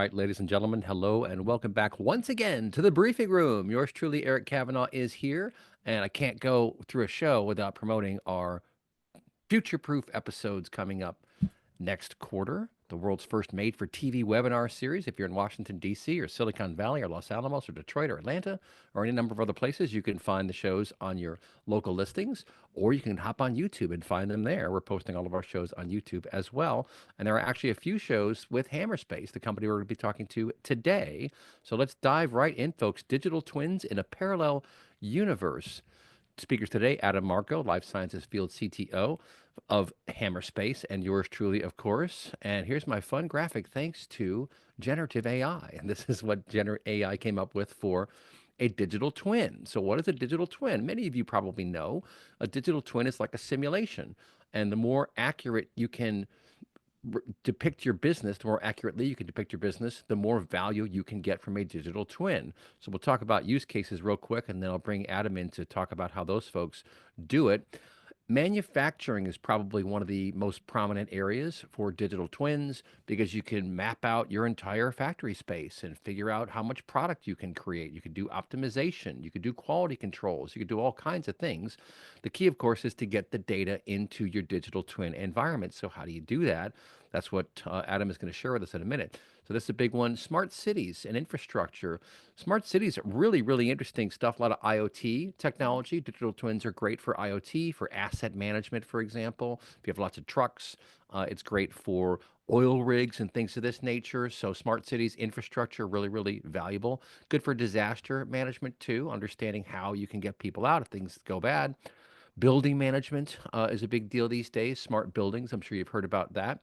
All right, ladies and gentlemen, hello and welcome back once again to the briefing room. Yours truly, Eric Kavanagh, is here, and I can't go through a show without promoting our future proof episodes coming up next quarter. The world's first made for TV webinar series. If you're in Washington, D.C., or Silicon Valley, or Los Alamos, or Detroit, or Atlanta, or any number of other places, you can find the shows on your local listings, or you can hop on YouTube and find them there. We're posting all of our shows on YouTube as well. And there are actually a few shows with Hammerspace, the company we're going to be talking to today. So let's dive right in, folks. Digital twins in a parallel universe. Speakers today, Adam Marko, Life Sciences Field CTO of Hammerspace, and yours truly, of course. And here's my fun graphic thanks to generative AI. And this is what generative AI came up with for a digital twin. So what is a digital twin? Many of you probably know a digital twin is like a simulation. And the more accurate you can depict your business, the more accurately you can depict your business, the more value you can get from a digital twin. So we'll talk about use cases real quick, and then I'll bring Adam in to talk about how those folks do it. Manufacturing is probably one of the most prominent areas for digital twins because you can map out your entire factory space and figure out how much product you can create. You can do optimization, you can do quality controls, you can do all kinds of things. The key, of course, is to get the data into your digital twin environment. So how do you do that? That's what Adam is going to share with us in a minute. So this is a big one. Smart cities and infrastructure. Smart cities are really, really interesting stuff. A lot of IoT technology. Digital twins are great for IoT, for asset management, for example. If you have lots of trucks, it's great for oil rigs and things of this nature. So smart cities infrastructure, really, really valuable. Good for disaster management too, understanding how you can get people out if things go bad. Building management is a big deal these days. Smart buildings, I'm sure you've heard about that.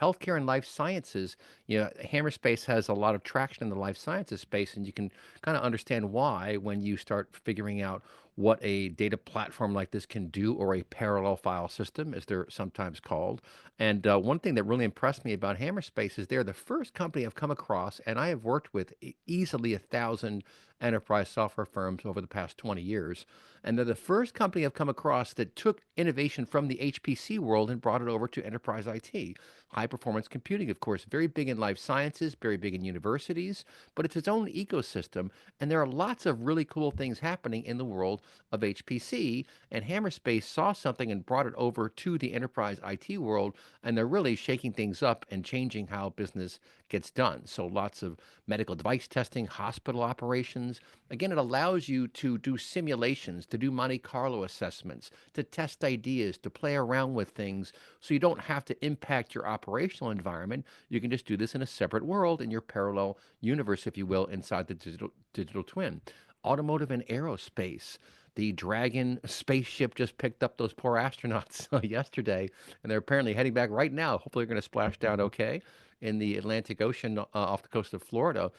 Healthcare and life sciences, Hammerspace has a lot of traction in the life sciences space, and you can kind of understand why when you start figuring out what a data platform like this can do, or a parallel file system, as they're sometimes called. And one thing that really impressed me about Hammerspace is they're the first company I've come across, and I have worked with easily 1,000 enterprise software firms over the past 20 years. And they're the first company I've come across that took innovation from the HPC world and brought it over to enterprise IT. High performance computing, of course, very big in life sciences, very big in universities, but it's its own ecosystem. And there are lots of really cool things happening in the world of HPC. And Hammerspace saw something and brought it over to the enterprise IT world. And they're really shaking things up and changing how business gets done. So lots of medical device testing, hospital operations. Again, it allows you to do simulations, to do Monte Carlo assessments, to test ideas, to play around with things so you don't have to impact your operational environment. You can just do this in a separate world in your parallel universe, if you will, inside the digital twin. Automotive and aerospace. The Dragon spaceship just picked up those poor astronauts yesterday, and they're apparently heading back right now. Hopefully, they're going to splash down okay in the Atlantic Ocean off the coast of Florida.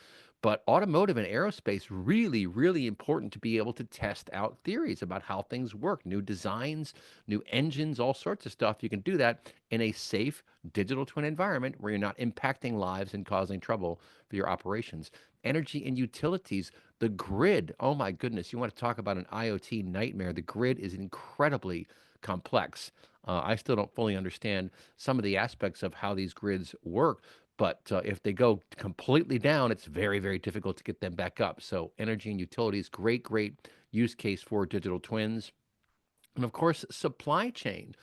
But automotive and aerospace, really, really important to be able to test out theories about how things work, new designs, new engines, all sorts of stuff. You can do that in a safe digital twin environment where you're not impacting lives and causing trouble for your operations. Energy and utilities, the grid. Oh my goodness, you want to talk about an IoT nightmare. The grid is incredibly complex. I still don't fully understand some of the aspects of how these grids work, but if they go completely down, it's very, very difficult to get them back up. So energy and utilities, great, great use case for digital twins. And of course, supply chain.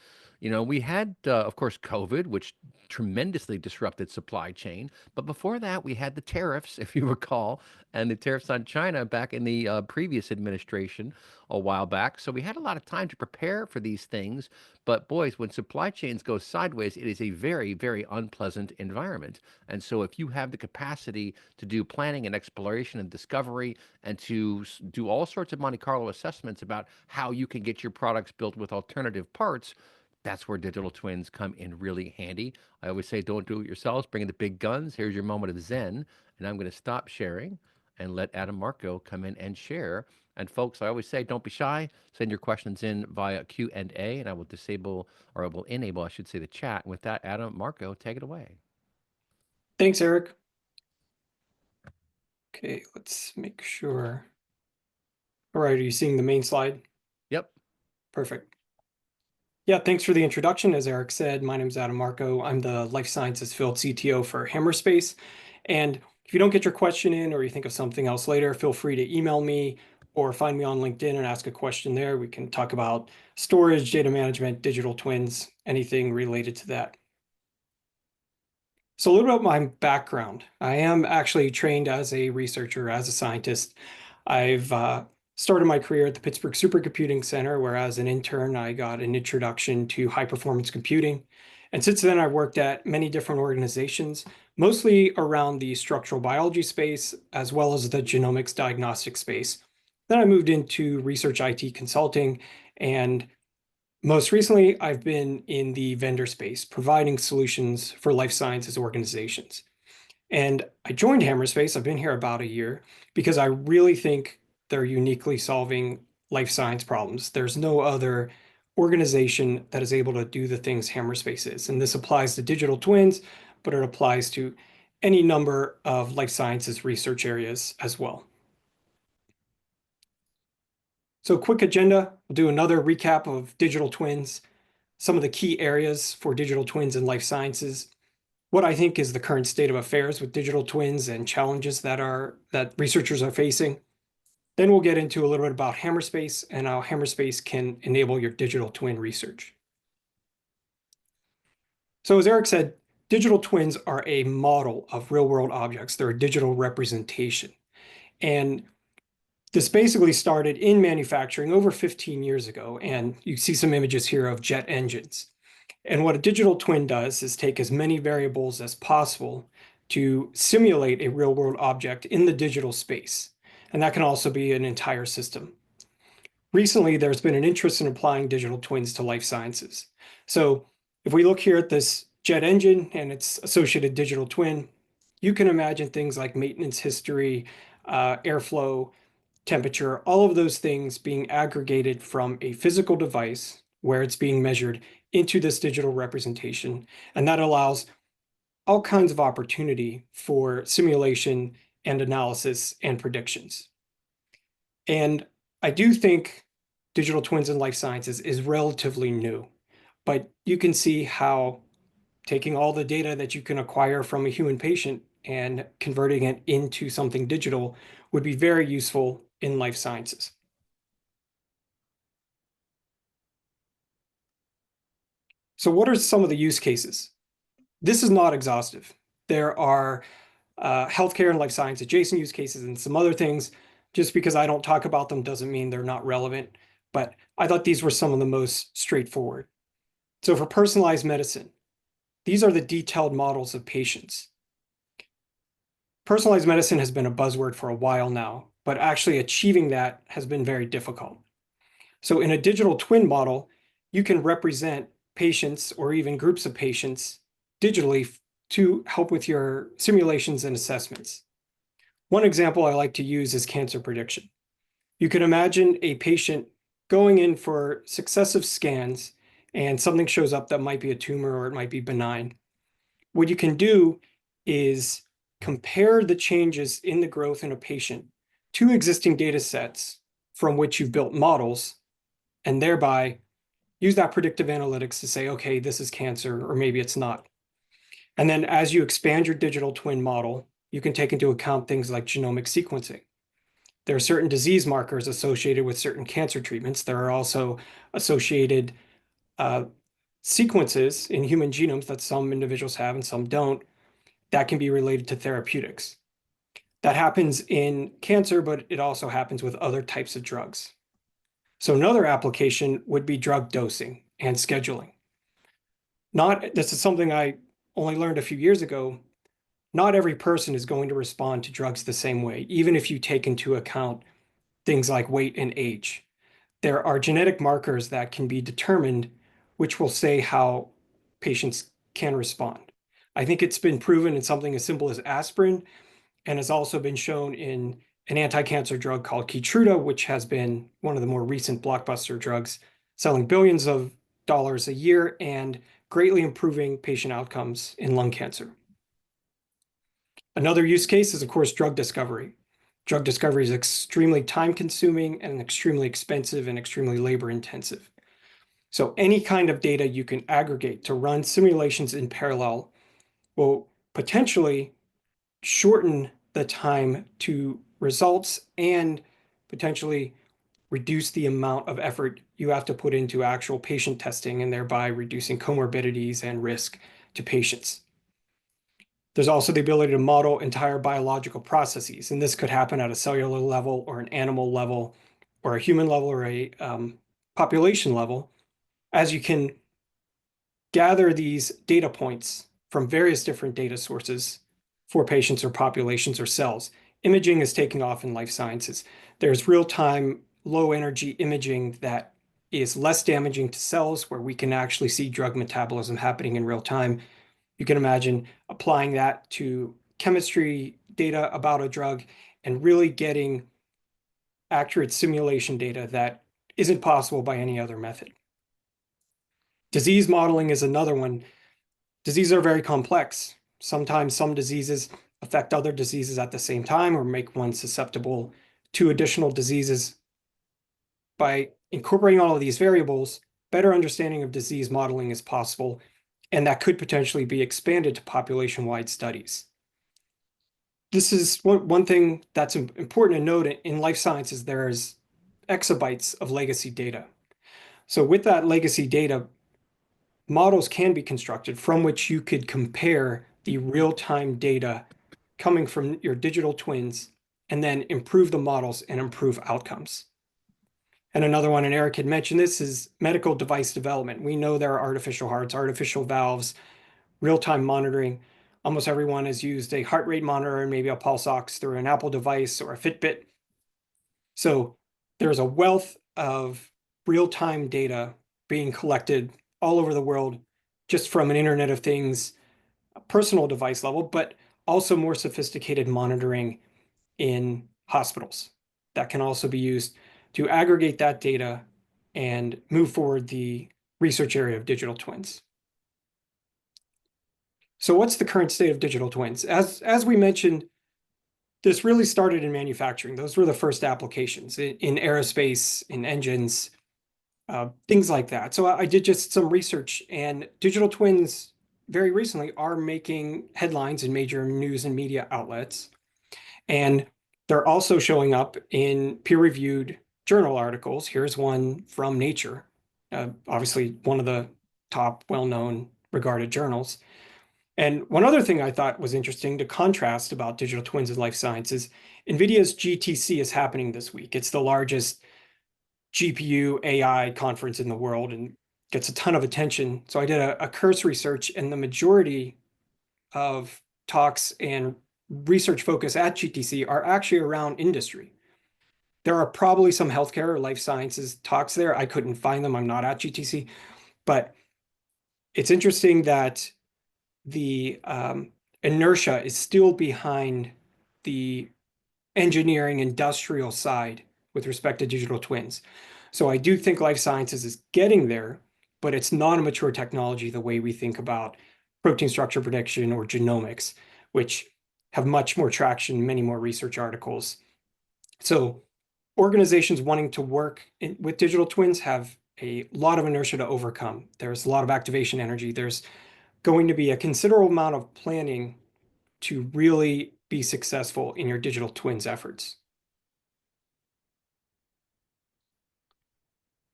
We had, of course, COVID, which tremendously disrupted supply chain. But before that, we had the tariffs, if you recall, and the tariffs on China back in the previous administration a while back. So we had a lot of time to prepare for these things. But boys, when supply chains go sideways, it is a very, very unpleasant environment. And so if you have the capacity to do planning and exploration and discovery and to do all sorts of Monte Carlo assessments about how you can get your products built with alternative parts, that's where digital twins come in really handy. I always say, don't do it yourselves, bring in the big guns. Here's your moment of Zen. And I'm going to stop sharing and let Adam Marko come in and share. And folks, I always say, don't be shy. Send your questions in via Q&A, and I will disable, or I will enable, I should say, the chat. And with that, Adam Marko, take it away. Thanks, Eric. Okay, let's make sure. All right, are you seeing the main slide? Yep. Perfect. Yeah, thanks for the introduction. As Eric said, my name is Adam Marko. I'm the Life Sciences Field CTO for Hammerspace. And if you don't get your question in or you think of something else later, feel free to email me or find me on LinkedIn and ask a question there. We can talk about storage, data management, digital twins, anything related to that. So a little about my background. I am actually trained as a researcher, as a scientist. I've started my career at the Pittsburgh Supercomputing Center, where as an intern, I got an introduction to high performance computing. And since then, I've worked at many different organizations, mostly around the structural biology space, as well as the genomics diagnostic space. Then I moved into research IT consulting, and most recently, I've been in the vendor space, providing solutions for life sciences organizations. And I joined Hammerspace, I've been here about a year, because I really think they're uniquely solving life science problems. There's no other organization that is able to do the things Hammerspace is. And this applies to digital twins, but it applies to any number of life sciences research areas as well. So quick agenda, we'll do another recap of digital twins, some of the key areas for digital twins in life sciences, what I think is the current state of affairs with digital twins and challenges that researchers are facing. Then we'll get into a little bit about Hammerspace and how Hammerspace can enable your digital twin research. So as Eric said, digital twins are a model of real-world objects. They're a digital representation. And this basically started in manufacturing over 15 years ago. And you see some images here of jet engines. And what a digital twin does is take as many variables as possible to simulate a real-world object in the digital space. And that can also be an entire system. Recently, there's been an interest in applying digital twins to life sciences. So if we look here at this jet engine and its associated digital twin, you can imagine things like maintenance history, airflow, temperature, all of those things being aggregated from a physical device where it's being measured into this digital representation. And that allows all kinds of opportunity for simulation and analysis and predictions. And I do think digital twins in life sciences is relatively new, but you can see how taking all the data that you can acquire from a human patient and converting it into something digital would be very useful in life sciences. So what are some of the use cases? This is not exhaustive. There are healthcare and life science adjacent use cases and some other things. Just because I don't talk about them doesn't mean they're not relevant, but I thought these were some of the most straightforward. So for personalized medicine, these are the detailed models of patients. Personalized medicine has been a buzzword for a while now, but actually achieving that has been very difficult. So in a digital twin model, you can represent patients or even groups of patients digitally to help with your simulations and assessments. One example I like to use is cancer prediction. You can imagine a patient going in for successive scans and something shows up that might be a tumor or it might be benign. What you can do is compare the changes in the growth in a patient to existing data sets from which you've built models, and thereby use that predictive analytics to say, okay, this is cancer, or maybe it's not. And then as you expand your digital twin model, you can take into account things like genomic sequencing. There are certain disease markers associated with certain cancer treatments. There are also associated sequences in human genomes that some individuals have and some don't that can be related to therapeutics. That happens in cancer, but it also happens with other types of drugs. So another application would be drug dosing and scheduling. This is something I only learned a few years ago. Not every person is going to respond to drugs the same way, even if you take into account things like weight and age. There are genetic markers that can be determined, which will say how patients can respond. I think it's been proven in something as simple as aspirin, and has also been shown in an anti-cancer drug called Keytruda, which has been one of the more recent blockbuster drugs, selling billions of dollars a year and greatly improving patient outcomes in lung cancer. Another use case is, of course, drug discovery. Drug discovery is extremely time-consuming and extremely expensive and extremely labor-intensive. So any kind of data you can aggregate to run simulations in parallel will potentially shorten the time to results and potentially reduce the amount of effort you have to put into actual patient testing and thereby reducing comorbidities and risk to patients. There's also the ability to model entire biological processes, and this could happen at a cellular level or an animal level or a human level or a population level, as you can gather these data points from various different data sources for patients or populations or cells. Imaging is taking off in life sciences. There's real-time, low-energy imaging that is less damaging to cells, where we can actually see drug metabolism happening in real time. You can imagine applying that to chemistry data about a drug and really getting accurate simulation data that isn't possible by any other method. Disease modeling is another one. Diseases are very complex. Sometimes some diseases affect other diseases at the same time or make one susceptible to additional diseases. By incorporating all of these variables, better understanding of disease modeling is possible, and that could potentially be expanded to population-wide studies. This is one thing that's important to note. In life sciences, there's exabytes of legacy data. So with that legacy data, models can be constructed from which you could compare the real-time data coming from your digital twins and then improve the models and improve outcomes. And another one, and Eric had mentioned this, is medical device development. We know there are artificial hearts, artificial valves, real-time monitoring. Almost everyone has used a heart rate monitor and maybe a pulse ox through an Apple device or a Fitbit. So there's a wealth of real-time data being collected all over the world just from an Internet of Things personal device level, but also more sophisticated monitoring in hospitals that can also be used to aggregate that data and move forward the research area of digital twins. So what's the current state of digital twins? As we mentioned, this really started in manufacturing. Those were the first applications in aerospace, in engines, things like that. So I did just some research, and digital twins very recently are making headlines in major news and media outlets. And they're also showing up in peer-reviewed journal articles. Here's one from Nature, obviously one of the top well-known regarded journals. And one other thing I thought was interesting to contrast about digital twins in life sciences, NVIDIA's GTC is happening this week. It's the largest GPU AI conference in the world and gets a ton of attention. So I did a cursory search, and the majority of talks and research focus at GTC are actually around industry. There are probably some healthcare or life sciences talks there. I couldn't find them. I'm not at GTC, but it's interesting that the inertia is still behind the engineering industrial side with respect to digital twins. So I do think life sciences is getting there, but it's not a mature technology the way we think about protein structure prediction or genomics, which have much more traction, many more research articles. So organizations wanting to work with digital twins have a lot of inertia to overcome. There's a lot of activation energy. There's going to be a considerable amount of planning to really be successful in your digital twins efforts.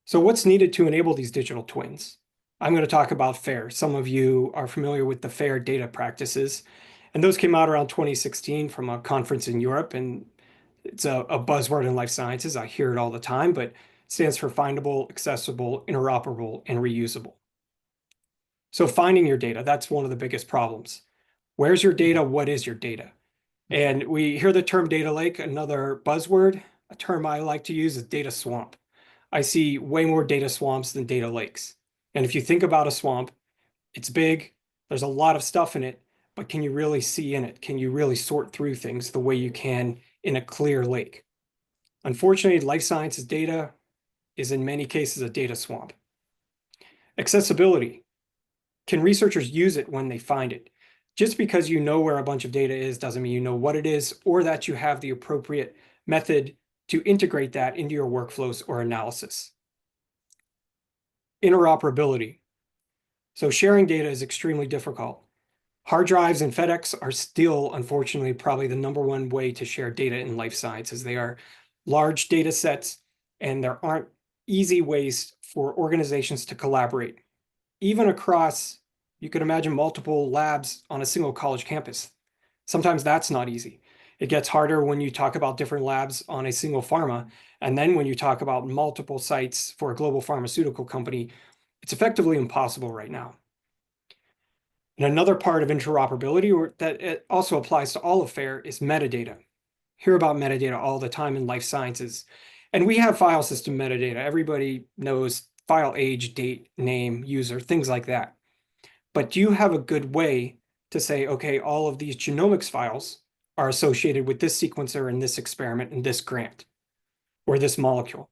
So what's needed to enable these digital twins? I'm going to talk about FAIR. Some of you are familiar with the FAIR data practices, and those came out around 2016 from a conference in Europe, and it's a buzzword in life sciences. I hear it all the time, but it stands for findable, accessible, interoperable, and reusable. So finding your data, that's one of the biggest problems. Where's your data? What is your data? And we hear the term data lake. Another buzzword, a term I like to use, is data swamp. I see way more data swamps than data lakes. And if you think about a swamp, it's big, there's a lot of stuff in it, but can you really see in it? Can you really sort through things the way you can in a clear lake? Unfortunately, life sciences data is in many cases a data swamp. Accessibility. Can researchers use it when they find it? Just because you know where a bunch of data is doesn't mean you know what it is, or that you have the appropriate method to integrate that into your workflows or analysis. Interoperability. So sharing data is extremely difficult. Hard drives and FedEx are still, unfortunately, probably the number one way to share data in life sciences. They are large data sets, and there aren't easy ways for organizations to collaborate, even across, you could imagine, multiple labs on a single college campus. Sometimes that's not easy. It gets harder when you talk about different labs on a single pharma. And then when you talk about multiple sites for a global pharmaceutical company, it's effectively impossible right now. And another part of interoperability, or that it also applies to all of FAIR, is metadata. Hear about metadata all the time in life sciences. And we have file system metadata. Everybody knows file age, date, name, user, things like that. But do you have a good way to say, okay, all of these genomics files are associated with this sequencer and this experiment and this grant or this molecule?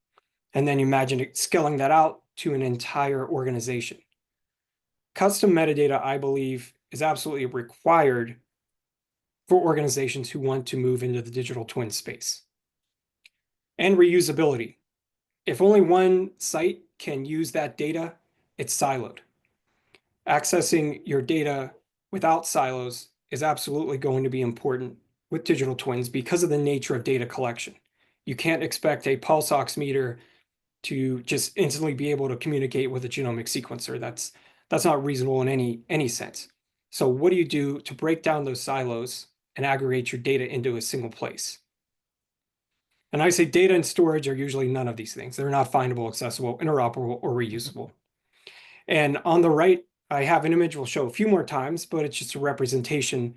And then imagine scaling that out to an entire organization. Custom metadata, I believe, is absolutely required for organizations who want to move into the digital twin space. And reusability. If only one site can use that data, it's siloed. Accessing your data without silos is absolutely going to be important with digital twins because of the nature of data collection. You can't expect a pulse oximeter to just instantly be able to communicate with a genomic sequencer. That's not reasonable in any sense. So what do you do to break down those silos and aggregate your data into a single place? And I say data and storage are usually none of these things. They're not findable, accessible, interoperable, or reusable. And on the right, I have an image we'll show a few more times, but it's just a representation.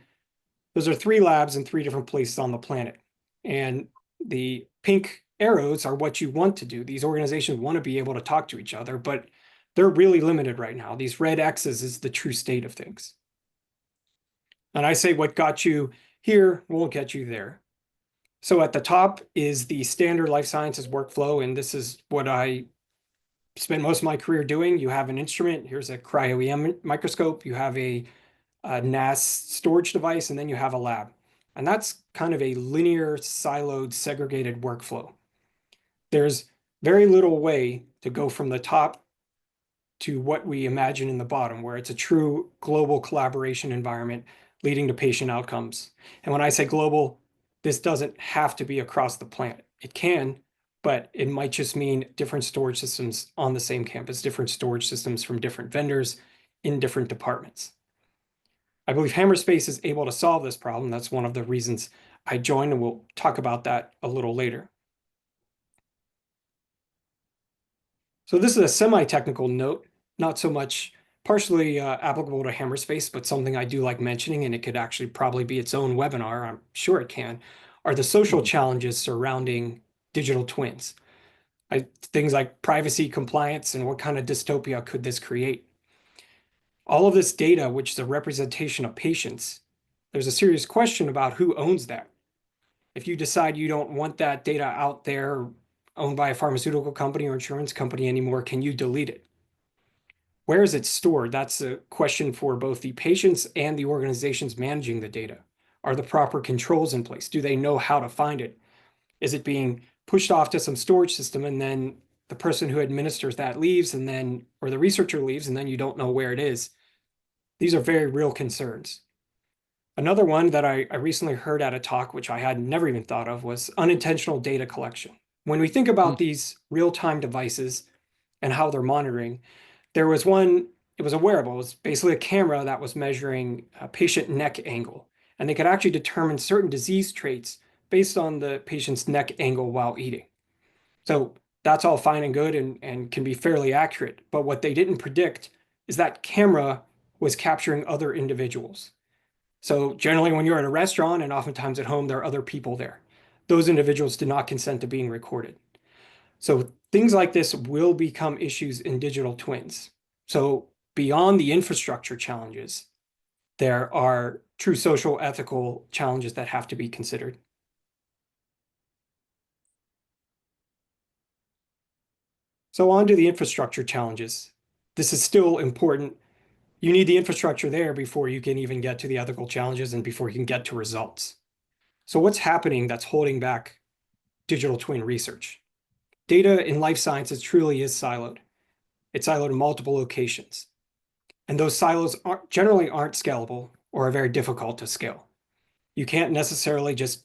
Those are 3 labs in 3 different places on the planet. And the pink arrows are what you want to do. These organizations want to be able to talk to each other, but they're really limited right now. These red X's is the true state of things. And I say what got you here won't get you there. So at the top is the standard life sciences workflow, and this is what I spent most of my career doing. You have an instrument, here's a cryo-EM microscope, you have a NAS storage device, and then you have a lab. And that's kind of a linear, siloed, segregated workflow. There's very little way to go from the top to what we imagine in the bottom, where it's a true global collaboration environment leading to patient outcomes. And when I say global, this doesn't have to be across the planet. It can, but it might just mean different storage systems on the same campus, different storage systems from different vendors in different departments. I believe Hammerspace is able to solve this problem. That's one of the reasons I joined, and we'll talk about that a little later. So this is a semi-technical note, not so much partially applicable to Hammerspace, but something I do like mentioning, and it could actually probably be its own webinar, I'm sure it can, are the social challenges surrounding digital twins. Things like privacy, compliance, and what kind of dystopia could this create? All of this data, which is a representation of patients, there's a serious question about who owns that. If you decide you don't want that data out there owned by a pharmaceutical company or insurance company anymore, can you delete it? Where is it stored? That's a question for both the patients and the organizations managing the data. Are the proper controls in place? Do they know how to find it? Is it being pushed off to some storage system and then the person who administers that leaves and then, or the researcher leaves and then you don't know where it is? These are very real concerns. Another one that I recently heard at a talk, which I had never even thought of, was unintentional data collection. When we think about these real-time devices and how they're monitoring, there was one, it was a wearable. It was basically a camera that was measuring a patient neck angle. And they could actually determine certain disease traits based on the patient's neck angle while eating. So that's all fine and good and can be fairly accurate. But what they didn't predict is that camera was capturing other individuals. So generally when you're at a restaurant and oftentimes at home, there are other people there. Those individuals did not consent to being recorded. So things like this will become issues in digital twins. So beyond the infrastructure challenges, there are true social ethical challenges that have to be considered. So on to the infrastructure challenges. This is still important. You need the infrastructure there before you can even get to the ethical challenges and before you can get to results. So what's happening that's holding back digital twin research? Data in life sciences truly is siloed. It's siloed in multiple locations. And those silos generally aren't scalable or are very difficult to scale. You can't necessarily just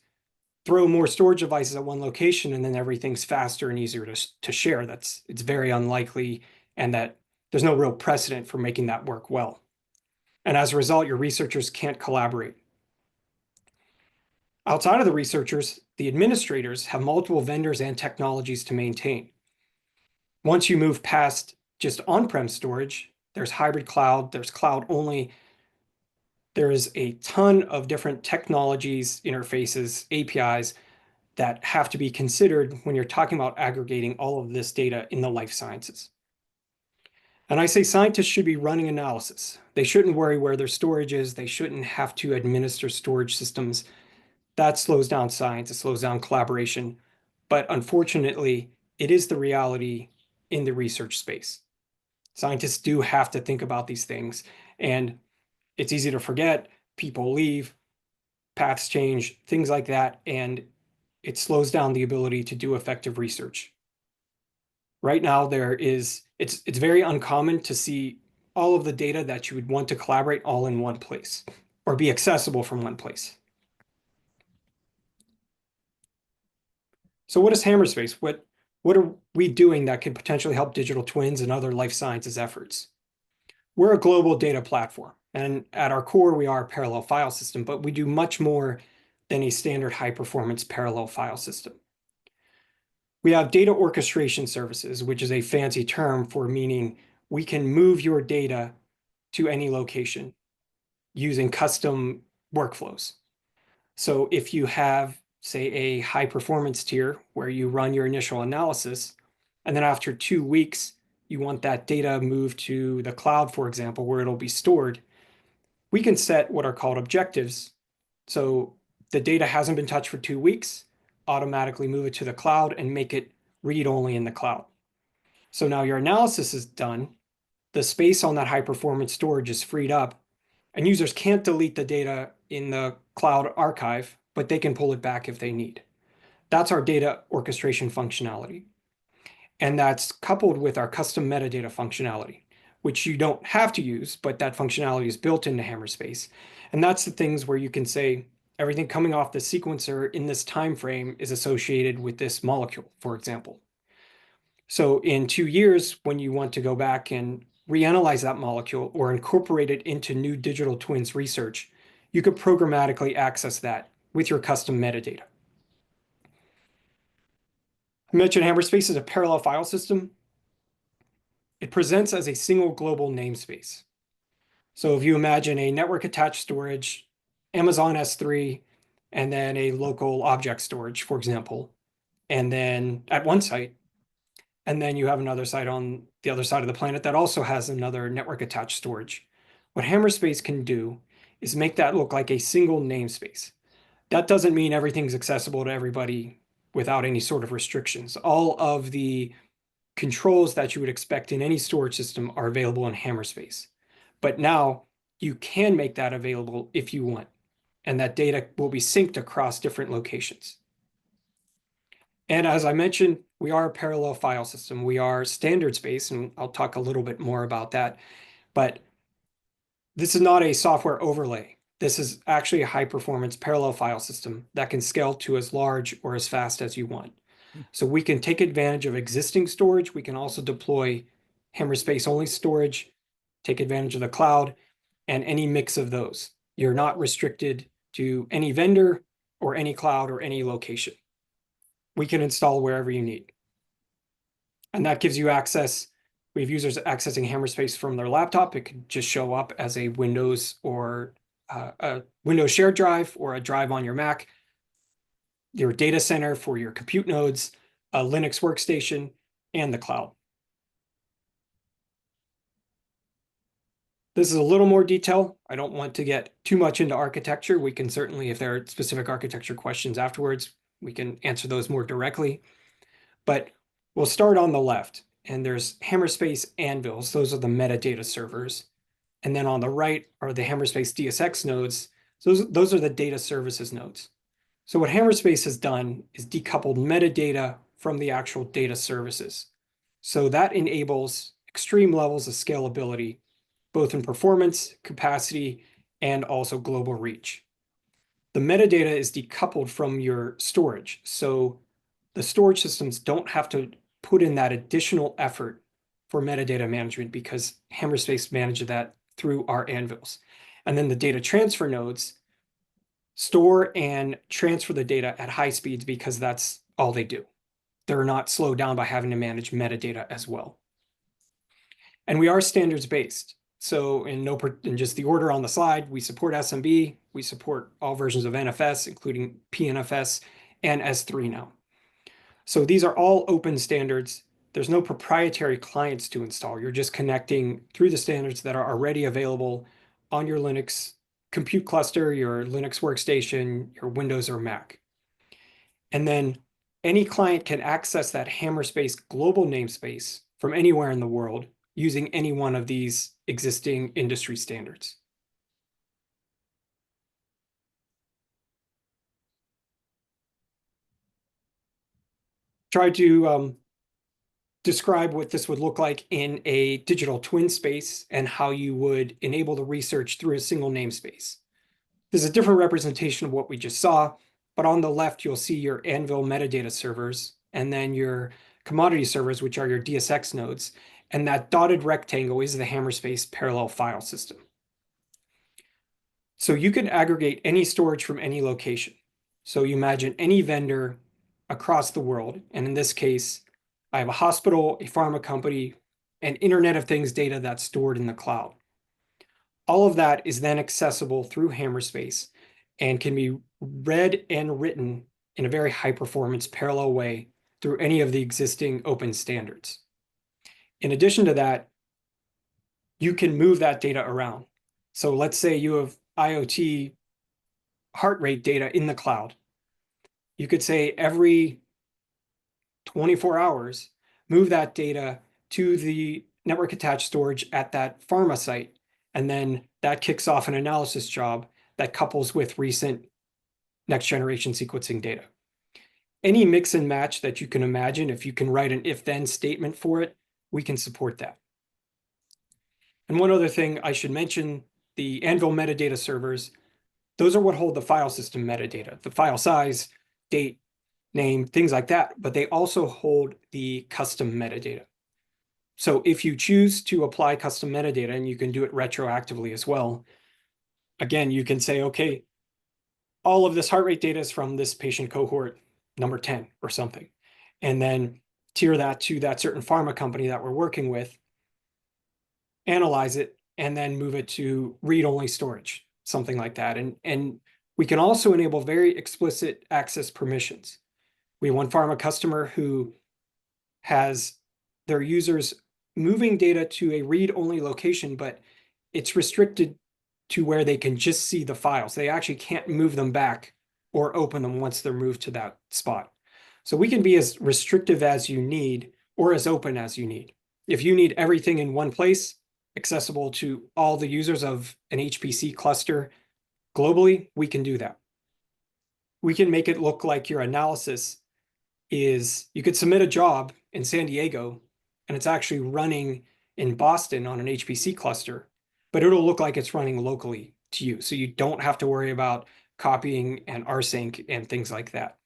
throw more storage devices at one location and then everything's faster and easier to share. It's very unlikely, and that there's no real precedent for making that work well. And as a result, your researchers can't collaborate. Outside of the researchers, the administrators have multiple vendors and technologies to maintain. Once you move past just on-prem storage, there's hybrid cloud, there's cloud only. There is a ton of different technologies, interfaces, APIs that have to be considered when you're talking about aggregating all of this data in the life sciences. And I say scientists should be running analysis. They shouldn't worry where their storage is. They shouldn't have to administer storage systems. That slows down science. It slows down collaboration. But unfortunately, it is the reality in the research space. Scientists do have to think about these things. And it's easy to forget. People leave, paths change, things like that. And it slows down the ability to do effective research. Right now, it's very uncommon to see all of the data that you would want to collaborate all in one place or be accessible from one place. So what is Hammerspace? What are we doing that could potentially help digital twins and other life sciences efforts? We're a global data platform, and at our core, we are a parallel file system, but we do much more than a standard high-performance parallel file system. We have data orchestration services, which is a fancy term for meaning we can move your data to any location using custom workflows. So if you have, say, a high performance tier where you run your initial analysis, and then after 2 weeks, you want that data moved to the cloud, for example, where it'll be stored, we can set what are called objectives. So the data hasn't been touched for 2 weeks, automatically move it to the cloud and make it read only in the cloud. So now your analysis is done, the space on that high performance storage is freed up, and users can't delete the data in the cloud archive, but they can pull it back if they need. That's our data orchestration functionality. And that's coupled with our custom metadata functionality, which you don't have to use, but that functionality is built into Hammerspace. And that's the things where you can say everything coming off the sequencer in this time frame is associated with this molecule, for example. So in 2 years, when you want to go back and reanalyze that molecule or incorporate it into new digital twins research, you could programmatically access that with your custom metadata. I mentioned Hammerspace is a parallel file system. It presents as a single global namespace. So if you imagine a network attached storage, Amazon S3, and then a local object storage, for example, and then at one site, and then you have another site on the other side of the planet that also has another network attached storage. What Hammerspace can do is make that look like a single namespace. That doesn't mean everything's accessible to everybody without any sort of restrictions. All of the controls that you would expect in any storage system are available in Hammerspace. But now you can make that available if you want, and that data will be synced across different locations. And as I mentioned, we are a parallel file system. We are standards-based, and I'll talk a little bit more about that. But this is not a software overlay. This is actually a high-performance parallel file system that can scale to as large or as fast as you want. So we can take advantage of existing storage. We can also deploy Hammerspace-only storage, take advantage of the cloud, and any mix of those. You're not restricted to any vendor or any cloud or any location. We can install wherever you need. And that gives you access. We have users accessing Hammerspace from their laptop. It could just show up as a Windows or a Windows shared drive or a drive on your Mac, your data center for your compute nodes, a Linux workstation, and the cloud. This is a little more detail. I don't want to get too much into architecture. We can certainly, if there are specific architecture questions afterwards, we can answer those more directly. But we'll start on the left, and there's Hammerspace anvils. Those are the metadata servers. And then on the right are the Hammerspace DSX nodes. Those are the data services nodes. So what Hammerspace has done is decoupled metadata from the actual data services. So that enables extreme levels of scalability, both in performance, capacity, and also global reach. The metadata is decoupled from your storage. So the storage systems don't have to put in that additional effort for metadata management because Hammerspace manages that through our anvils. And then the data transfer nodes store and transfer the data at high speeds because that's all they do. They're not slowed down by having to manage metadata as well. And we are standards based. So in just the order on the slide, we support SMB, we support all versions of NFS, including PNFS and S3 now. So these are all open standards. There's no proprietary clients to install. You're just connecting through the standards that are already available on your Linux compute cluster, your Linux workstation, your Windows or Mac. And then any client can access that Hammerspace global namespace from anywhere in the world using any one of these existing industry standards. Try to describe what this would look like in a digital twin space and how you would enable the research through a single namespace. There's a different representation of what we just saw, but on the left, you'll see your Anvil metadata servers and then your commodity servers, which are your DSX nodes. And that dotted rectangle is the Hammerspace parallel file system. So you can aggregate any storage from any location. So you imagine any vendor across the world. And in this case, I have a hospital, a pharma company, and Internet of Things data that's stored in the cloud. All of that is then accessible through Hammerspace and can be read and written in a very high performance parallel way through any of the existing open standards. In addition to that, you can move that data around. So let's say you have IoT heart rate data in the cloud. You could say every 24 hours, move that data to the network attached storage at that pharma site. And then that kicks off an analysis job that couples with recent next generation sequencing data. Any mix and match that you can imagine, if you can write an if-then statement for it, we can support that. And one other thing I should mention, the Anvil metadata servers, those are what hold the file system metadata, the file size, date, name, things like that, but they also hold the custom metadata. So if you choose to apply custom metadata, and you can do it retroactively as well, again, you can say, okay, all of this heart rate data is from this patient cohort number 10 or something, and then tier that to that certain pharma company that we're working with, analyze it, and then move it to read-only storage, something like that. And we can also enable very explicit access permissions. We have one pharma customer who has their users moving data to a read-only location, but it's restricted to where they can just see the files. They actually can't move them back or open them once they're moved to that spot. So we can be as restrictive as you need or as open as you need. If you need everything in one place, accessible to all the users of an HPC cluster globally, we can do that. We can make it look like your analysis is, you could submit a job in San Diego and it's actually running in Boston on an HPC cluster, but it'll look like it's running locally to you. So you don't have to worry about copying and rsync and things like that.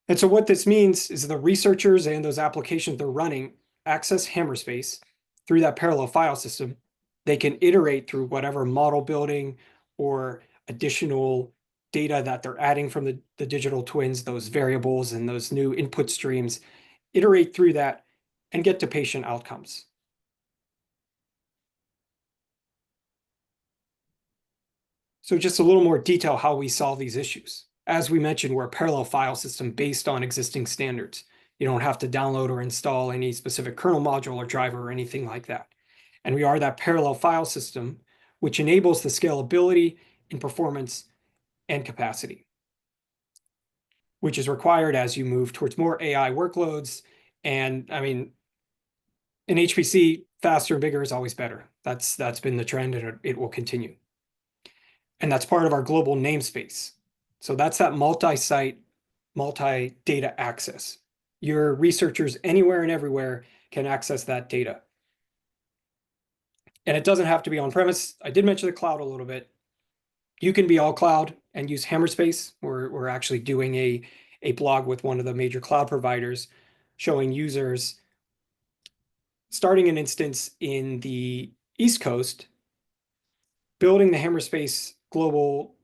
And so what this means is the researchers and those applications they're running access Hammerspace through that parallel file system. They can iterate through whatever model building or additional data that they're adding from the digital twins, those variables and those new input streams, iterate through that and get to patient outcomes. So just a little more detail how we solve these issues. As we mentioned, we're a parallel file system based on existing standards. You don't have to download or install any specific kernel module or driver or anything like that. And we are that parallel file system, which enables the scalability in performance and capacity, which is required as you move towards more AI workloads. And I mean, in HPC, faster and bigger is always better. That's been the trend, and it will continue. And that's part of our global namespace. So that's that multi-site, multi-data access. Your researchers anywhere and everywhere can access that data. And it doesn't have to be on premise. I did mention the cloud a little bit. You can be all cloud and use Hammerspace. We're actually doing a blog with one of the major cloud providers showing users starting an instance in the East Coast, building the Hammerspace global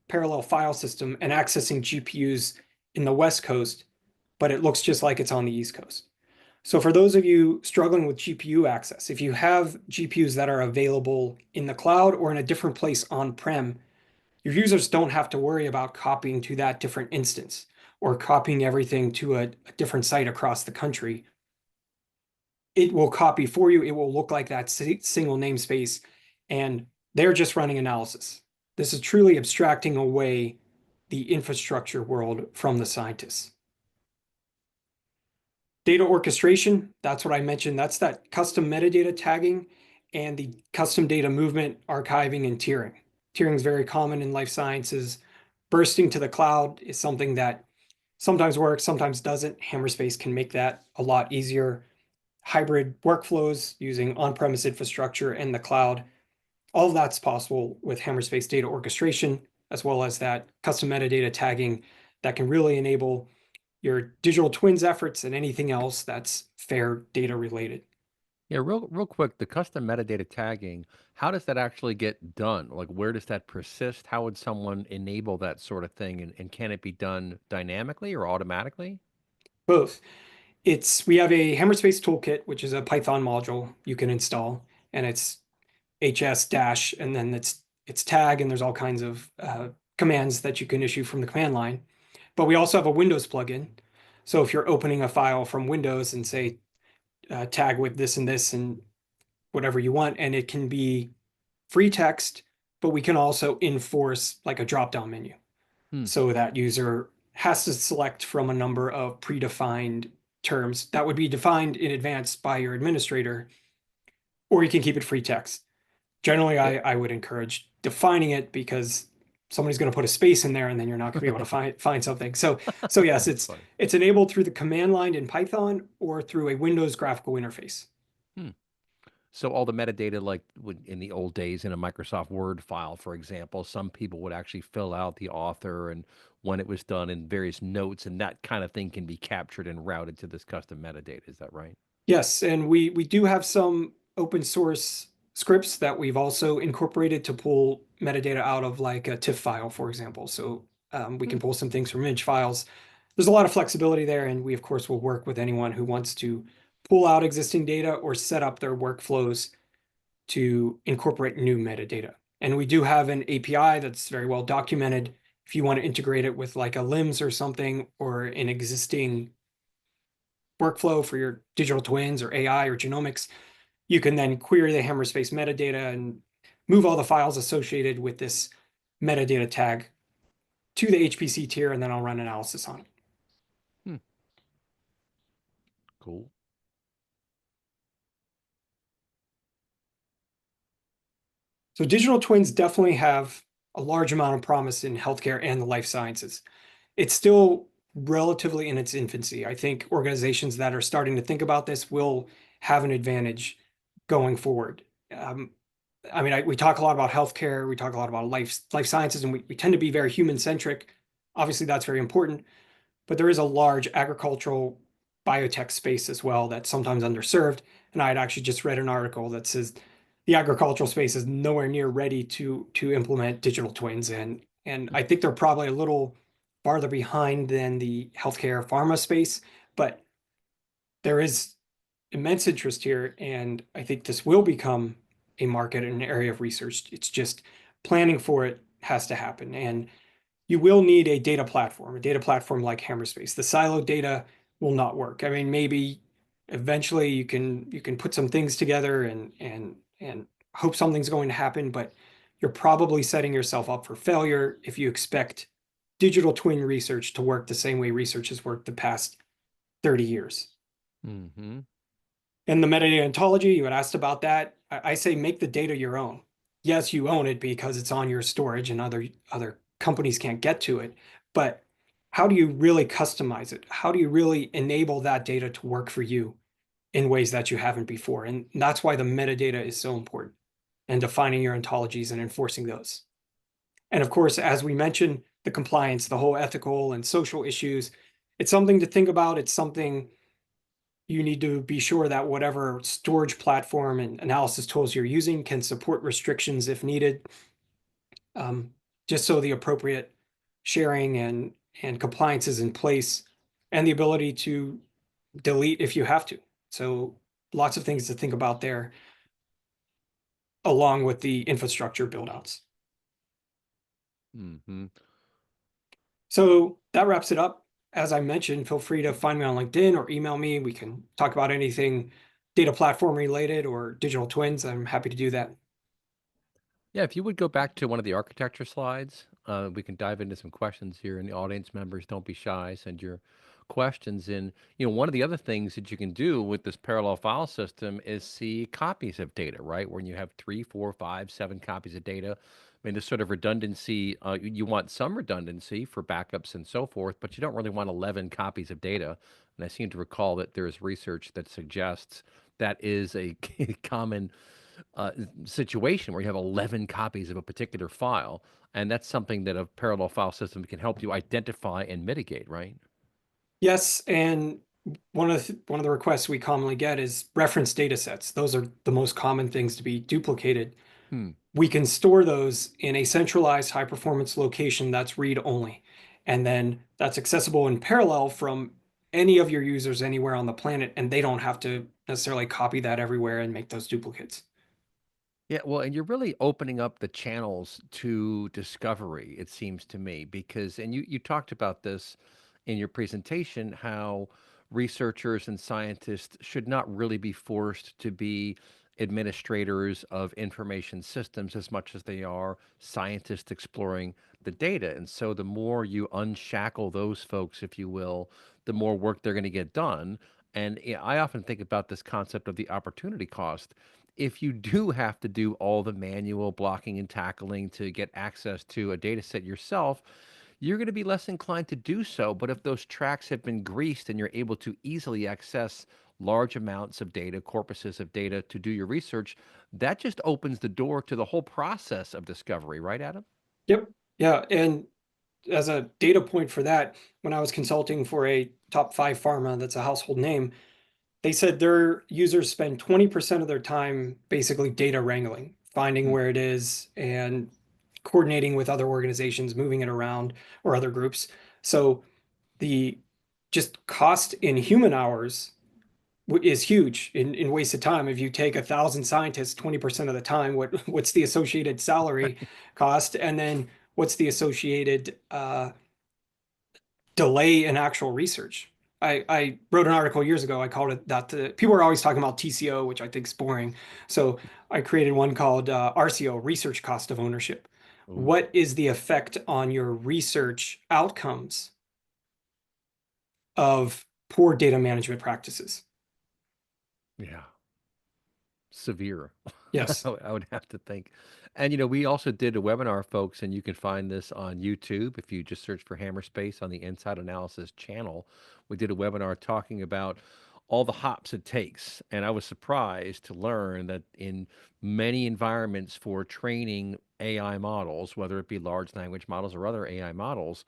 parallel file system and accessing GPUs in the West Coast, but it looks just like it's on the East Coast. So for those of you struggling with GPU access, if you have GPUs that are available in the cloud or in a different place on-prem, your users don't have to worry about copying to that different instance or copying everything to a different site across the country. It will copy for you. It will look like that single namespace, and they're just running analysis. This is truly abstracting away the infrastructure world from the scientists. Data orchestration, that's what I mentioned. That's that custom metadata tagging and the custom data movement, archiving, and tiering. Tiering is very common in life sciences. Bursting to the cloud is something that sometimes works, sometimes doesn't. Hammerspace can make that a lot easier. Hybrid workflows using on-premise infrastructure and the cloud. All of that's possible with Hammerspace data orchestration, as well as that custom metadata tagging that can really enable your digital twins efforts and anything else that's fair data related. Yeah, real quick, the custom metadata tagging, how does that actually get done? Like, where does that persist? How would someone enable that sort of thing? And can it be done dynamically or automatically? Both. We have a Hammerspace toolkit, which is a Python module you can install, and it's HS dash, and then it's tag, and there's all kinds of commands that you can issue from the command line. But we also have a Windows plugin. So if you're opening a file from Windows and say tag with this and whatever you want, and it can be free text, but we can also enforce like a drop-down menu. Hmm. So that user has to select from a number of predefined terms that would be defined in advance by your administrator, or you can keep it free text. Generally, Yeah. I would encourage defining it because somebody's going to put a space in there and then you're not going to be able to find something. So yes, That's funny. it's enabled through the command line in Python or through a Windows graphical interface. Hmm. So all the metadata, like in the old days in a Microsoft Word file, for example, some people would actually fill out the author and when it was done in various notes, and that kind of thing can be captured and routed to this custom metadata. Is that right? Yes, and we do have some open source scripts that we've also incorporated to pull metadata out of like a TIFF file, for example. So we Hmm. can pull some things from image files. There's a lot of flexibility there, and we of course will work with anyone who wants to pull out existing data or set up their workflows to incorporate new metadata. And we do have an API that's very well documented. If you want to integrate it with like a LIMS or something or an existing workflow for your digital twins or AI or genomics, you can then query the Hammerspace metadata and move all the files associated with this metadata tag to the HPC tier, and then I'll run analysis on it. Hmm. Cool. So digital twins definitely have a large amount of promise in healthcare and the life sciences. It's still relatively in its infancy. I think organizations that are starting to think about this will have an advantage going forward. I mean, we talk a lot about healthcare, we talk a lot about life sciences, and we tend to be very human centric. Obviously, that's very important, but there is a large agricultural biotech space as well that's sometimes underserved. And I had actually just read an article that says the agricultural space is nowhere near ready to implement digital twins, and I think they're probably a little farther behind than the healthcare pharma space, but there is immense interest here, and I think this will become a market and an area of research. It's just planning for it has to happen. And you will need a data platform like Hammerspace. The siloed data will not work. I mean, maybe eventually you can put some things together and hope something's going to happen, but you're probably setting yourself up for failure if you expect digital twin research to work the same way research has worked the past 30 years. Mm-hmm. And the metadata ontology, you had asked about that. I say make the data your own. Yes, you own it because it's on your storage and other companies can't get to it. But how do you really customize it? How do you really enable that data to work for you in ways that you haven't before? And that's why the metadata is so important. and defining your ontologies and enforcing those. And of course, as we mentioned, the compliance, the whole ethical and social issues, it's something to think about. It's something you need to be sure that whatever storage platform and analysis tools you're using can support restrictions if needed, um, just so the appropriate sharing and compliance is in place, and the ability to delete if you have to. So lots of things to think about there, along with the infrastructure buildouts. Hmm. So that wraps it up. As I mentioned, feel free to find me on LinkedIn or email me. We can talk about anything data platform related or digital twins. I'm happy to do that. Yeah, if you would go back to one of the architecture slides, we can dive into some questions here. And the audience members, don't be shy, send your questions in. One of the other things that you can do with this parallel file system is see copies of data, right? When you have 3, 4, 5, 7 copies of data. I mean, this sort of redundancy, you want some redundancy for backups and so forth, but you don't really want 11 copies of data. And I seem to recall that there is research that suggests that is a common uh, situation where you have 11 copies of a particular file. And that's something that a parallel file system can help you identify and mitigate, right? Yes, and one of the requests we commonly get is reference data sets. Those are the most common things to be duplicated. Hmm. We can store those in a centralized high performance location that's read only. And then that's accessible in parallel from any of your users anywhere on the planet, and they don't have to necessarily copy that everywhere and make those duplicates. Yeah, well, and you're really opening up the channels to discovery, it seems to me, because, and you talked about this in your presentation, how researchers and scientists should not really be forced to be administrators of information systems as much as they are scientists exploring the data. And so the more you unshackle those folks, if you will, the more work they're going to get done. And I often think about this concept of the opportunity cost. If you do have to do all the manual blocking and tackling to get access to a data set yourself, you're going to be less inclined to do so. But if those tracks have been greased and you're able to easily access large amounts of data, corpuses of data to do your research, that just opens the door to the whole process of discovery, right, Adam? Yep. Yeah. And as a data point for that, when I was consulting for a top 5 pharma that's a household name, they said their users spend 20% of their time basically data wrangling, finding Hmm. where it is and coordinating with other organizations, moving it around or other groups. So the just cost in human hours is huge in wasted time. If you take 1,000 scientists, 20% of the time, what's the associated salary cost? And then what's the associated delay in actual research? I wrote an article years ago. I called it that people are always talking about TCO, which I think is boring. So I created one called RCO, Research Cost of Ownership. Ooh, What is the effect on your research outcomes of poor data management practices? yeah. Severe. Yes. I would have to think. And we also did a webinar, folks, and you can find this on YouTube if you just search for Hammerspace on the Inside Analysis channel. We did a webinar talking about all the hops it takes. And I was surprised to learn that in many environments for training AI models, whether it be large language models or other AI models,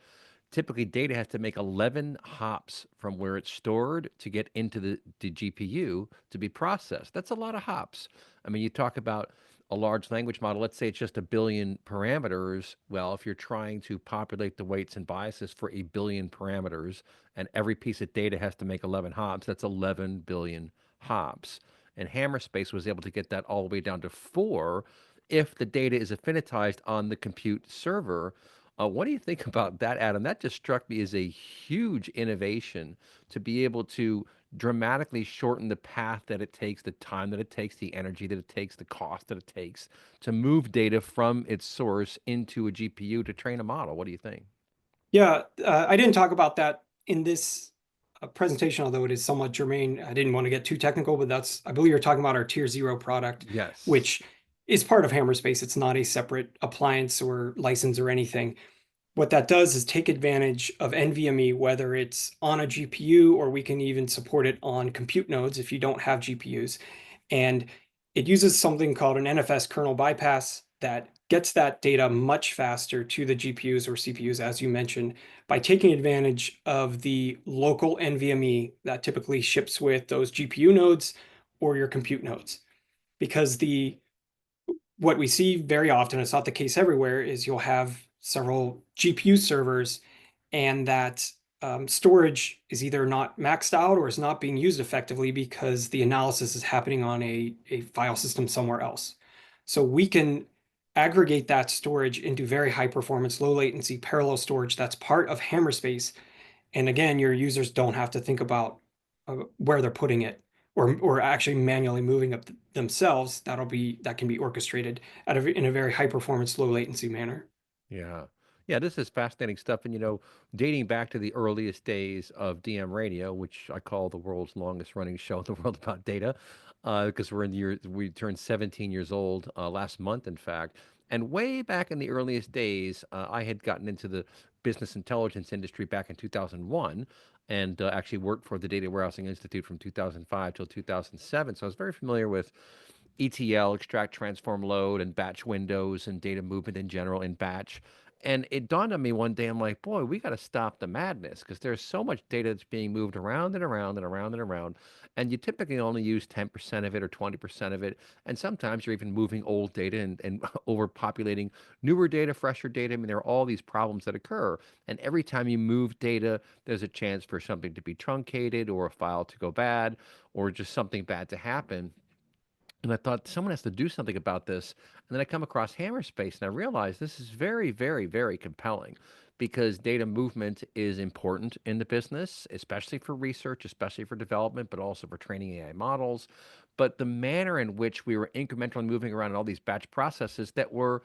typically data has to make 11 hops from where it's stored to get into the GPU to be processed. That's a lot of hops. I mean, you talk about a large language model, let's say it's just a billion parameters. Well, if you're trying to populate the weights and biases for a billion parameters and every piece of data has to make 11 hops, that's 11 billion hops. And Hammerspace was able to get that all the way down to 4 if the data is affinitized on the compute server. What do you think about that, Adam? That just struck me as a huge innovation to be able to dramatically shorten the path that it takes, the time that it takes, the energy that it takes, the cost that it takes to move data from its source into a GPU to train a model. What do you think? Yeah, I didn't talk about that in this presentation, although it is somewhat germane. I didn't want to get too technical, but I believe you're talking about our Tier 0 product, Yes. which is part of Hammerspace. It's not a separate appliance or license or anything. What that does is take advantage of NVMe, whether it's on a GPU or we can even support it on compute nodes if you don't have GPUs. And It uses something called an NFS kernel bypass that gets that data much faster to the GPUs or CPUs, as you mentioned, by taking advantage of the local NVMe that typically ships with those GPU nodes or your compute nodes. Because the what we see very often, it's not the case everywhere, is you'll have several GPU servers and that storage is either not maxed out or is not being used effectively because the analysis is happening on a file system somewhere else. So we can aggregate that storage into very high performance, low latency parallel storage that's part of Hammerspace. And again, your users don't have to think about where they're putting it or actually manually moving up themselves. That can be orchestrated in a very high performance, low latency manner. Yeah. Yeah, this is fascinating stuff. And, dating back to the earliest days of DM radio, which I call the world's longest running show in the world about data, because we turned 17 years old last month, in fact. And way back in the earliest days, I had gotten into the business intelligence industry back in 2001 and actually worked for the Data Warehousing Institute from 2005 till 2007. So I was very familiar with ETL, extract, transform, load, and batch windows and data movement in general in batch. And it dawned on me one day, I'm like, boy, we got to stop the madness because there's so much data that's being moved around and around and around and around. And you typically only use 10% of it or 20% of it. And sometimes you're even moving old data and overpopulating newer data, fresher data. I mean, there are all these problems that occur. And every time you move data, there's a chance for something to be truncated or a file to go bad or just something bad to happen. And I thought someone has to do something about this. And then I come across Hammerspace and I realized this is very, very, very compelling because data movement is important in the business, especially for research, especially for development, but also for training AI models. But the manner in which we were incrementally moving around in all these batch processes that were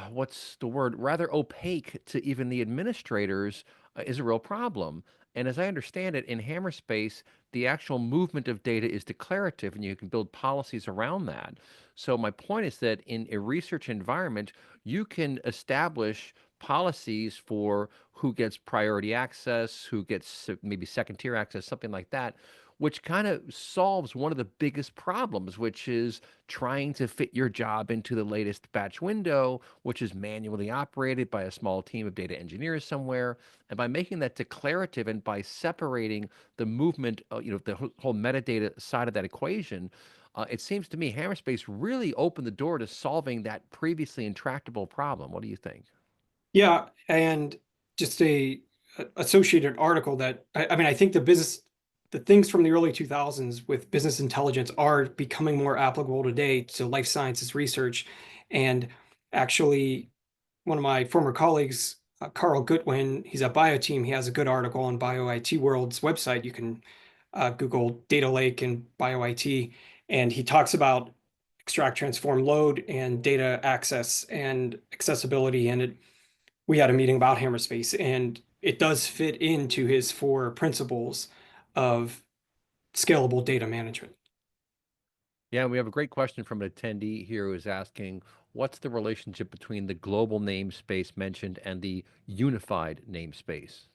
what's the word, rather opaque to even the administrators is a real problem. And as I understand it, in Hammerspace, the actual movement of data is declarative and you can build policies around that. So, my point is that in a research environment, you can establish policies for who gets priority access, who gets maybe second tier access, something like that, which kind of solves one of the biggest problems, which is trying to fit your job into the latest batch window, which is manually operated by a small team of data engineers somewhere. And by making that declarative and by separating the movement, the whole metadata side of that equation, it seems to me Hammerspace really opened the door to solving that previously intractable problem. What do you think? Yeah, and just a associated article that I mean, I think the things from the early 2000s with business intelligence are becoming more applicable today to life sciences research. And actually, one of my former colleagues, Carl Goodwin, he's at BioTeam. He has a good article on BioIT World's website. You can Google data lake and BioIT, and he talks about extract, transform, load, and data access and accessibility. We had a meeting about Hammerspace, and it does fit into his four principles of scalable data management. Yeah, we have a great question from an attendee here who is asking, what's the relationship between the global namespace mentioned and the unified namespace?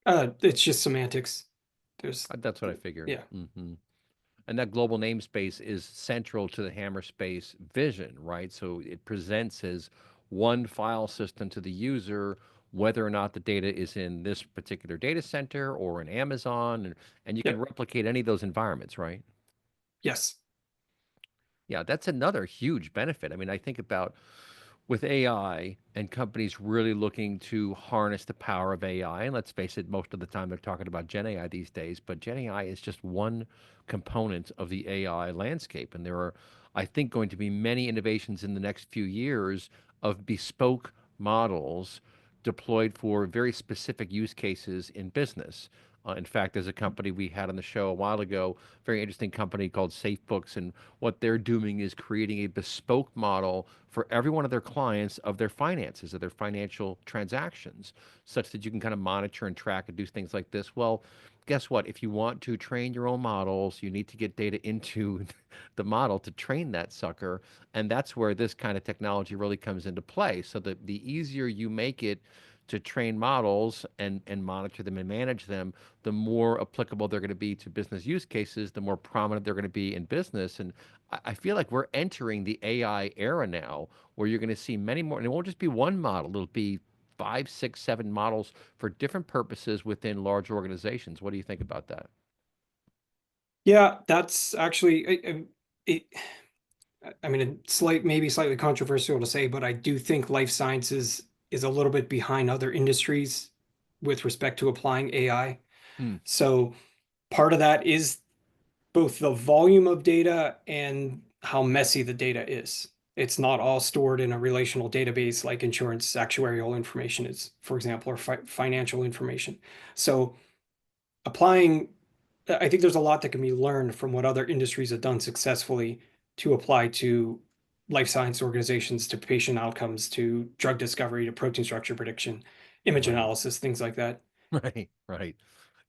It's just semantics. There's, That's what I figured. yeah, And that global namespace is central to the Hammerspace vision, right? So it presents as one file system to the user, whether or not the data is in this particular data center or in Amazon, and you can yep, replicate any of those environments, right? yes, Yeah, that's another huge benefit. I mean, I think about with AI and companies really looking to harness the power of AI. And let's face it, most of the time they're talking about Gen AI these days, but Gen AI is just one component of the AI landscape. And there are, I think, going to be many innovations in the next few years of bespoke models deployed for very specific use cases in business. In fact, there's a company we had on the show a while ago, very interesting company called SafeBooks, and what they're doing is creating a bespoke model for every one of their clients of their finances, of their financial transactions, such that you can kind of monitor and track and do things like this. Well, guess what? If you want to train your own models, you need to get data into the model to train that sucker. And that's where this kind of technology really comes into play. So that the easier you make it to train models and monitor them and manage them, the more applicable they're going to be to business use cases, the more prominent they're going to be in business. And I feel like we're entering the AI era now, where you're going to see many more, and it won't just be one model; it'll be five, six, seven models for different purposes within large organizations. What do you think about that? Yeah, that's actually it, I mean, maybe slightly controversial to say, but I do think life sciences is a little bit behind other industries with respect to applying AI. Hmm. So part of that is both the volume of data and how messy the data is. It's not all stored in a relational database like insurance actuarial information is, for example, or financial information. So applying, I think there's a lot that can be learned from what other industries have done successfully to apply to life science organizations, to patient outcomes, to drug discovery, to protein structure prediction, image Right. analysis, things like that. Right, right.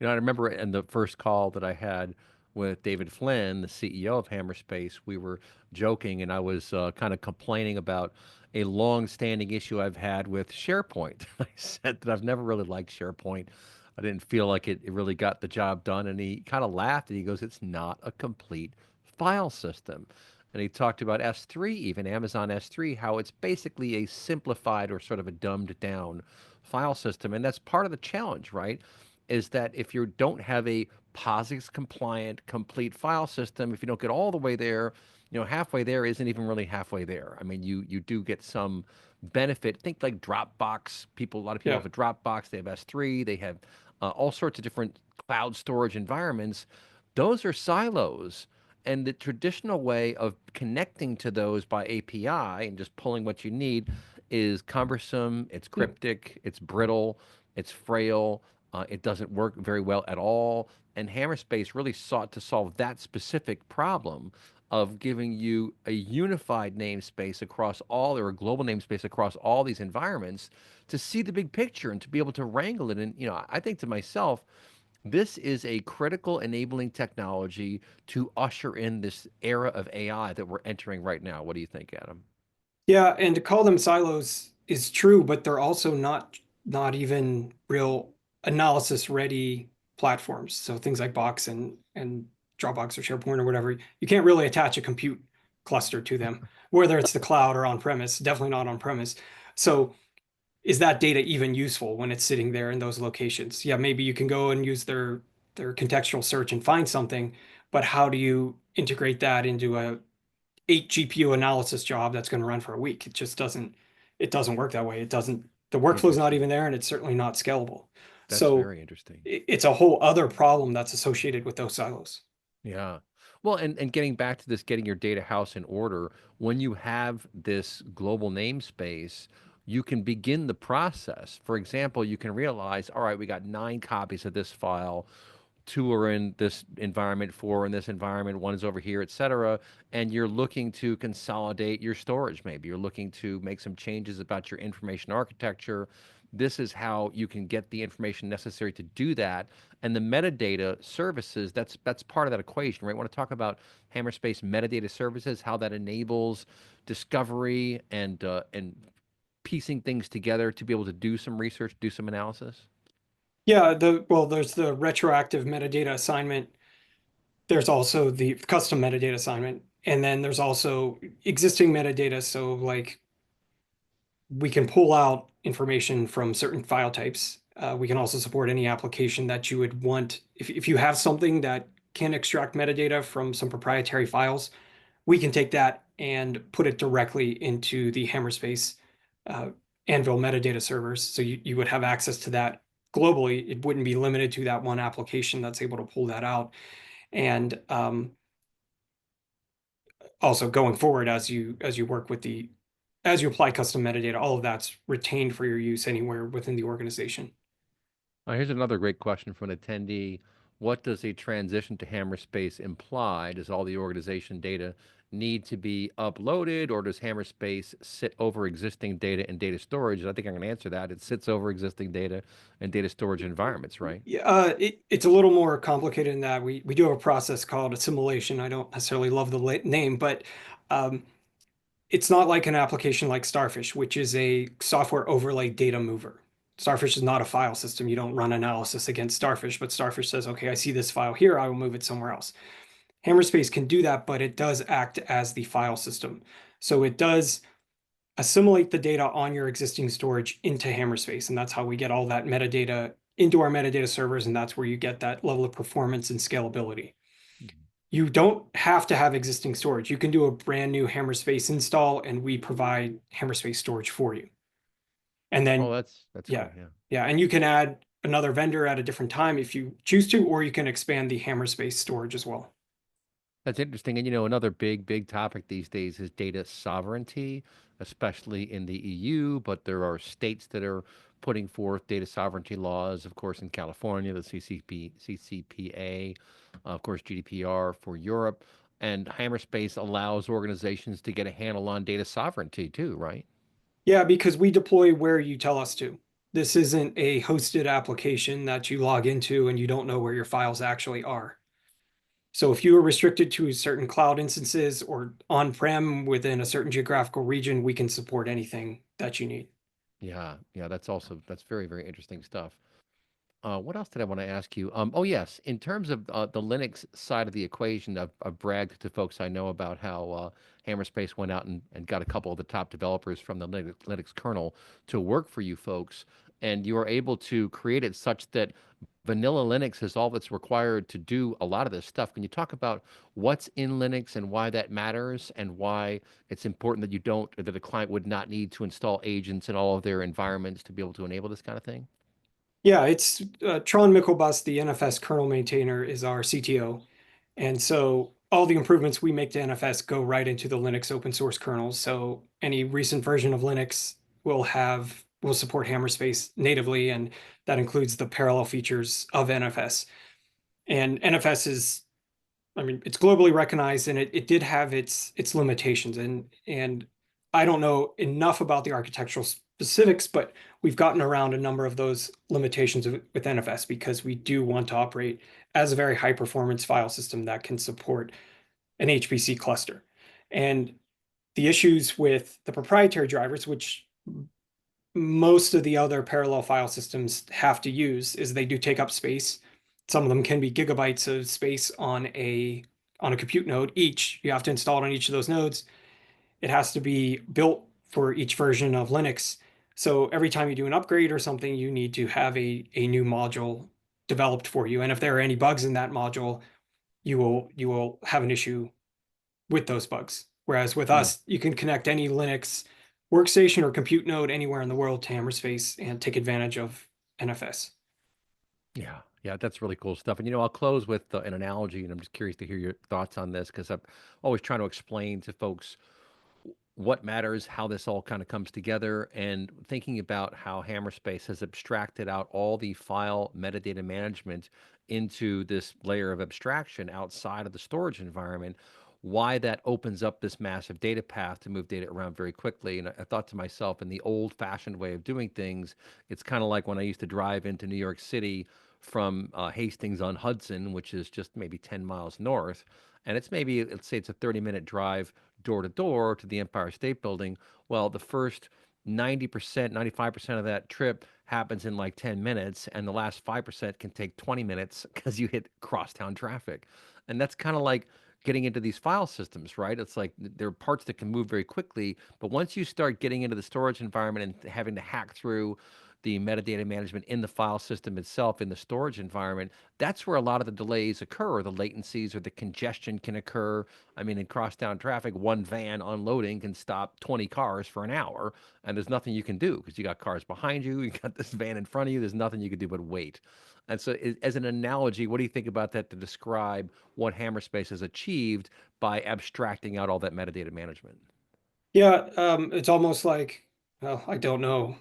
I remember in the first call that I had with David Flynn, the CEO of Hammerspace, we were joking and I was kind of complaining about a long-standing issue I've had with SharePoint. I said that I've never really liked SharePoint. I didn't feel like it really got the job done. And he kind of laughed and he goes, "It's not a complete file system." And he talked about S3, even Amazon S3, how it's basically a simplified or sort of a dumbed down file system. And that's part of the challenge, right? Is that if you don't have a POSIX compliant complete file system, if you don't get all the way there, halfway there isn't even really halfway there. I mean, you do get some benefit. Think like Dropbox. A lot of people Yeah. have a Dropbox. They have S3. They have all sorts of different cloud storage environments. Those are silos. And the traditional way of connecting to those by API and just pulling what you need is cumbersome, it's Yeah. cryptic, it's brittle, it's frail, it doesn't work very well at all. And Hammerspace really sought to solve that specific problem of giving you a unified namespace across all, or a global namespace across all these environments to see the big picture and to be able to wrangle it. And, I think to myself, this is a critical enabling technology to usher in this era of AI that we're entering right now. What do you think, Adam? Yeah, and to call them silos is true, but they're also not even real analysis ready platforms. So things like Box and Dropbox or SharePoint or whatever, you can't really attach a compute cluster to them, whether it's the cloud or on premise, definitely not on premise. So is that data even useful when it's sitting there in those locations? Yeah, maybe you can go and use their contextual search and find something, but how do you integrate that into a 8 GPU analysis job that's going to run for a week? It doesn't work that way. The workflow's not Interesting. even there and it's certainly not scalable. That's So very interesting. it's a whole other problem that's associated with those silos. Yeah. Well, and getting back to this, getting your data house in order, when you have this global namespace, you can begin the process. For example, you can realize, all right, we got 9 copies of this file. Two are in this environment, four are in this environment, one is over here, et cetera. And you're looking to consolidate your storage, maybe. You're looking to make some changes about your information architecture. This is how you can get the information necessary to do that. And the metadata services, that's part of that equation, right? Want to talk about Hammerspace metadata services, how that enables discovery and piecing things together to be able to do some research, do some analysis? Yeah, there's the retroactive metadata assignment. There's also the custom metadata assignment. And then there's also existing metadata. So like we can pull out information from certain file types. We can also support any application that you would want. If you have something that can extract metadata from some proprietary files, we can take that and put it directly into the Hammerspace uh, Anvil metadata servers. So you would have access to that globally. It wouldn't be limited to that one application that's able to pull that out. And also going forward, as you work with as you apply custom metadata, all of that's retained for your use anywhere within the organization. Here's another great question from an attendee. What does a transition to Hammerspace imply? Does all the organization data need to be uploaded, or does Hammerspace sit over existing data and data storage? And I think I can answer that. It sits over existing data and data storage environments, right? Yeah, it's a little more complicated in that we do have a process called assimilation. I don't necessarily love the name, but um, it's not like an application like Starfish, which is a software overlay data mover. Starfish is not a file system. You don't run analysis against Starfish, but Starfish says, okay, I see this file here, I will move it somewhere else. Hammerspace can do that, but it does act as the file system. So it does assimilate the data on your existing storage into Hammerspace. And that's how we get all that metadata into our metadata servers. And that's where you get that level of performance and scalability. You don't have to have existing storage. You can do a brand new Hammerspace install, and we provide Hammerspace storage for you. And Oh, then, that's yeah, cool. Yeah. yeah. And you can add another vendor at a different time if you choose to, or you can expand the Hammerspace storage as well. That's interesting. And another big topic these days is data sovereignty, especially in the EU, but there are states that are putting forth data sovereignty laws, of course, in California, the CCPA, of course, GDPR for Europe. And Hammerspace allows organizations to get a handle on data sovereignty too, right? Yeah, because we deploy where you tell us to. This isn't a hosted application that you log into and you don't know where your files actually are. So if you are restricted to certain cloud instances or on-prem within a certain geographical region, we can support anything that you need. Yeah, that's very interesting stuff. What else did I want to ask you? Oh, yes. In terms of the Linux side of the equation, I've bragged to folks I know about how Hammerspace went out and got a couple of the top developers from the Linux kernel to work for you folks, and you are able to create it such that vanilla Linux is all that's required to do a lot of this stuff. Can you talk about what's in Linux and why that matters, and why it's important that you don't, or that a client would not need to install agents in all of their environments to be able to enable this kind of thing? Yeah, it's Tron Mickelbus, the NFS kernel maintainer, is our CTO. And so all the improvements we make to NFS go right into the Linux open source kernels. So any recent version of Linux will support Hammerspace natively, and that includes the parallel features of NFS. And NFS is, I mean, it's globally recognized, and it did have its limitations. And I don't know enough about the architectural specifics, but we've gotten around a number of those limitations with NFS because we do want to operate as a very high performance file system that can support an HPC cluster. And the issues with the proprietary drivers, which most of the other parallel file systems have to use, is they do take up space. Some of them can be gigabytes of space on a compute node each. You have to install it on each of those nodes. It has to be built for each version of Linux. So every time you do an upgrade or something, you need to have a new module developed for you. And if there are any bugs in that module, you will have an issue with those bugs. Whereas with Hmm. us, you can connect any Linux workstation or compute node anywhere in the world to Hammerspace and take advantage of NFS. Yeah, that's really cool stuff. And I'll close with an analogy, and I'm just curious to hear your thoughts on this because I'm always trying to explain to folks what matters, how this all kind of comes together, and thinking about how Hammerspace has abstracted out all the file metadata management into this layer of abstraction outside of the storage environment, why that opens up this massive data path to move data around very quickly. And I thought to myself, in the old-fashioned way of doing things, it's kind of like when I used to drive into New York City from Hastings on Hudson, which is just maybe 10 miles north. And it's maybe, let's say it's a 30-minute drive door to door to the Empire State Building. Well, the first 90%, 95% of that trip happens in like 10 minutes, and the last 5% can take 20 minutes because you hit crosstown traffic. And that's kind of like getting into these file systems, right? It's like there are parts that can move very quickly, but once you start getting into the storage environment and having to hack through the metadata management in the file system itself, in the storage environment, that's where a lot of the delays occur, or the latencies or the congestion can occur. I mean, in crosstown traffic, one van unloading can stop 20 cars for an hour, and there's nothing you can do because you got cars behind you, you got this van in front of you, there's nothing you can do but wait. And so, as an analogy, what do you think about that to describe what Hammerspace has achieved by abstracting out all that metadata management? Yeah, it's almost like, well, I don't know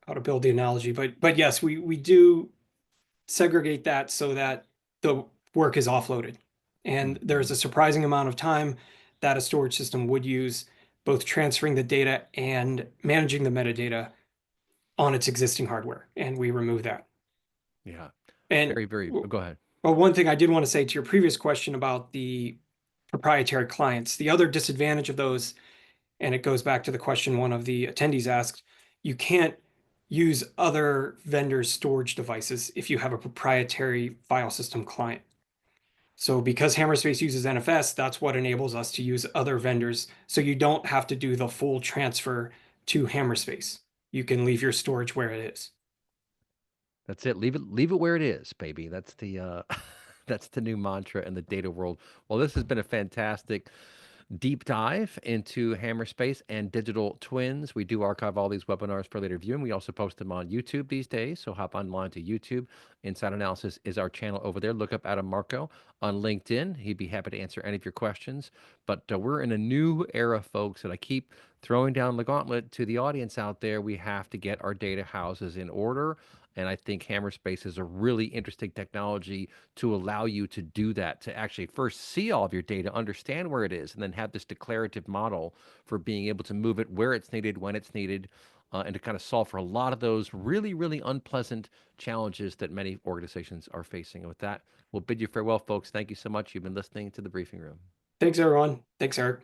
how to build the analogy, but yes, we do segregate that so that the work is offloaded. And there's Mhm. a surprising amount of time that a storage system would use both transferring the data and managing the metadata on its existing hardware. And we remove that. Yeah, And go ahead. well, one thing I did want to say to your previous question about the proprietary clients, the other disadvantage of those, and it goes back to the question one of the attendees asked, you can't use other vendors' storage devices if you have a proprietary file system client. So because Hammerspace uses NFS, that's what enables us to use other vendors. So you don't have to do the full transfer to Hammerspace. You can leave your storage where it is. That's it. Leave it where it is, baby. That's the that's the new mantra in the data world. Well, this has been a fantastic deep dive into Hammerspace and digital twins. We do archive all these webinars for later viewing. We also post them on YouTube these days. So hop online to YouTube. Inside Analysis is our channel over there. Look up Adam Marko on LinkedIn. He'd be happy to answer any of your questions. But we're in a new era, folks, and I keep throwing down the gauntlet to the audience out there. We have to get our data houses in order. And I think Hammerspace is a really interesting technology to allow you to do that, to actually first see all of your data, understand where it is, and then have this declarative model for being able to move it where it's needed, when it's needed, and to kind of solve for a lot of those really, really unpleasant challenges that many organizations are facing. And with that, we'll bid you farewell, folks. Thank you so much. You've been listening to the briefing room. Thanks, everyone. Thanks, Eric.